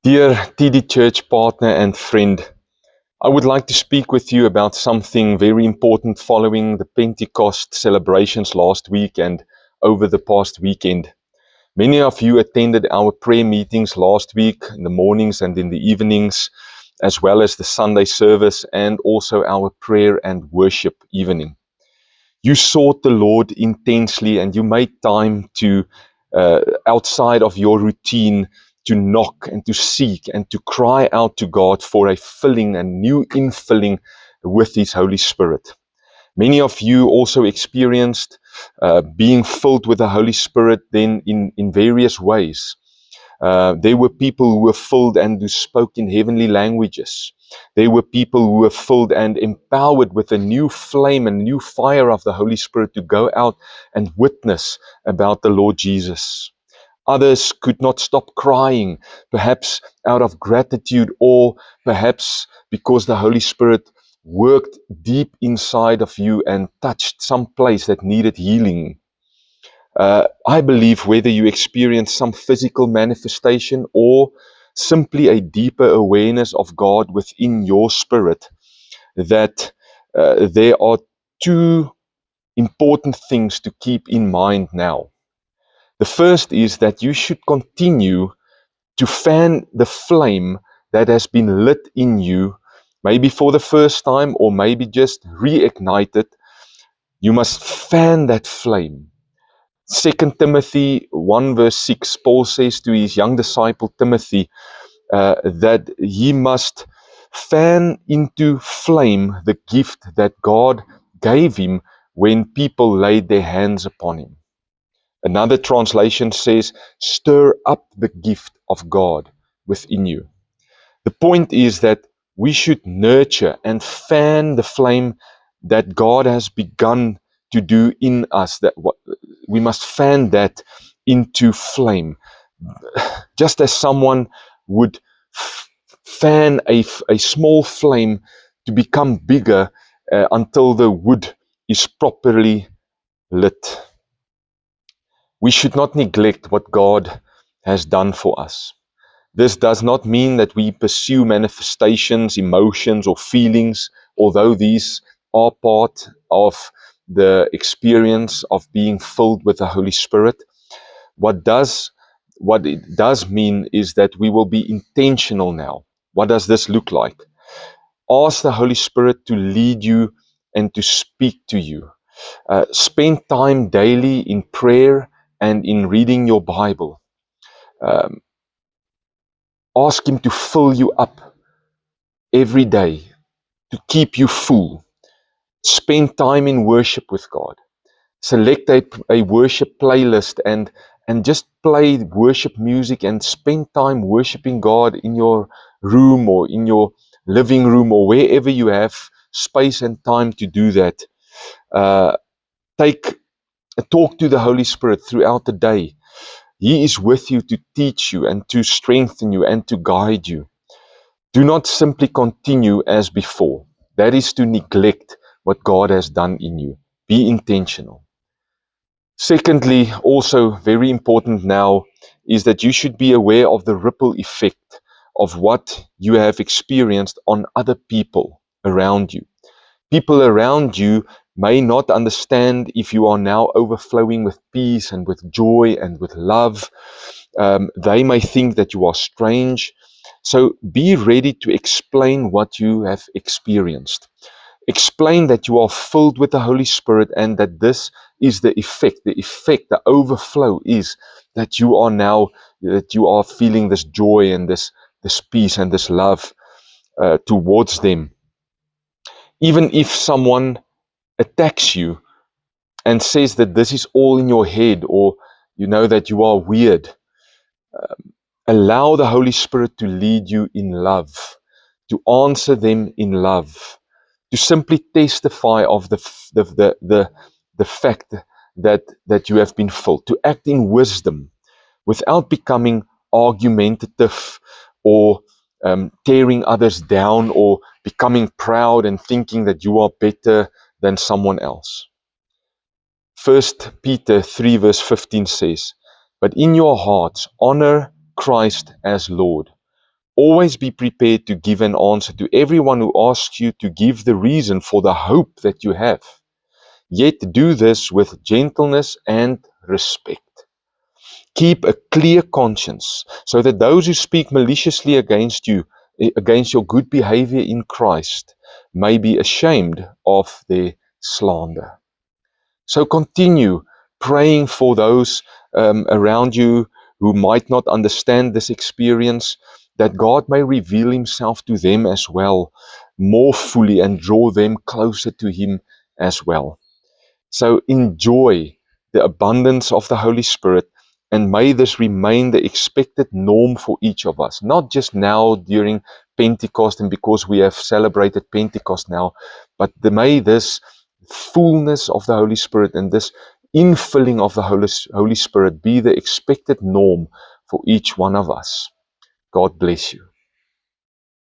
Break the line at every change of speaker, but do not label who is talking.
Dear TD Church partner and friend, I would like to speak with you about something very important following the Pentecost celebrations last week and over the past weekend. Many of you attended our prayer meetings last week in the mornings and in the evenings, as well as the Sunday service and also our prayer and worship evening. You sought the Lord intensely and you made time to, outside of your routine, to knock and to seek and to cry out to God for a filling and new infilling with His Holy Spirit. Many of you also experienced being filled with the Holy Spirit then in various ways. There were people who were filled and who spoke in heavenly languages. There were people who were filled and empowered with a new flame and new fire of the Holy Spirit to go out and witness about the Lord Jesus. Others could not stop crying, perhaps out of gratitude or perhaps because the Holy Spirit worked deep inside of you and touched some place that needed healing. I believe whether you experience some physical manifestation or simply a deeper awareness of God within your spirit, that there are two important things to keep in mind now. The first is that you should continue to fan the flame that has been lit in you, maybe for the first time or maybe just reignited. You must fan that flame. 2 Timothy 1 verse 6, Paul says to his young disciple Timothy that he must fan into flame the gift that God gave him when people laid their hands upon him. Another translation says, stir up the gift of God within you. The point is that we should nurture and fan the flame that God has begun to do in us. That we must fan that into flame. Just as someone would fan a small flame to become bigger until the wood is properly lit. We should not neglect what God has done for us. This does not mean that we pursue manifestations, emotions, or feelings, although these are part of the experience of being filled with the Holy Spirit. What it does mean is that we will be intentional now. What does this look like? Ask the Holy Spirit to lead you and to speak to you. Spend time daily in prayer and in reading your Bible. Ask Him to fill you up every day, to keep you full. Spend time in worship with God. Select a worship playlist and just play worship music and spend time worshiping God in your room or in your living room or wherever you have space and time to do that. Talk to the Holy Spirit throughout the day. He is with you to teach you and to strengthen you and to guide you. Do not simply continue as before. That is to neglect what God has done in you. Be intentional. Secondly, also very important now, is that you should be aware of the ripple effect of what you have experienced on other people around you. People around you may not understand if you are now overflowing with peace and with joy and with love. They may think that you are strange. So be ready to explain what you have experienced. Explain that you are filled with the Holy Spirit and that this is the effect, the overflow is that you are feeling this joy and this peace and this love towards them. Even if someone attacks you and says that this is all in your head or you know that you are weird, allow the Holy Spirit to lead you in love, to answer them in love, to simply testify of the fact that you have been filled, to act in wisdom without becoming argumentative or tearing others down or becoming proud and thinking that you are better than someone else. 1 Peter 3 verse 15 says, "But in your hearts honor Christ as Lord, Always be prepared to give an answer to everyone who asks you to give the reason for the hope that you have. Yet do this with gentleness and respect. Keep a clear conscience, so that those who speak maliciously against you, against your good behavior in Christ, may be ashamed of their slander. So continue praying for those around you who might not understand this experience, that God may reveal himself to them as well, more fully, and draw them closer to him as well. So enjoy the abundance of the Holy Spirit, and may this remain the expected norm for each of us, not just now during Pentecost and because we have celebrated Pentecost now, but may this fullness of the Holy Spirit and this infilling of the Holy Spirit be the expected norm for each one of us. God bless you.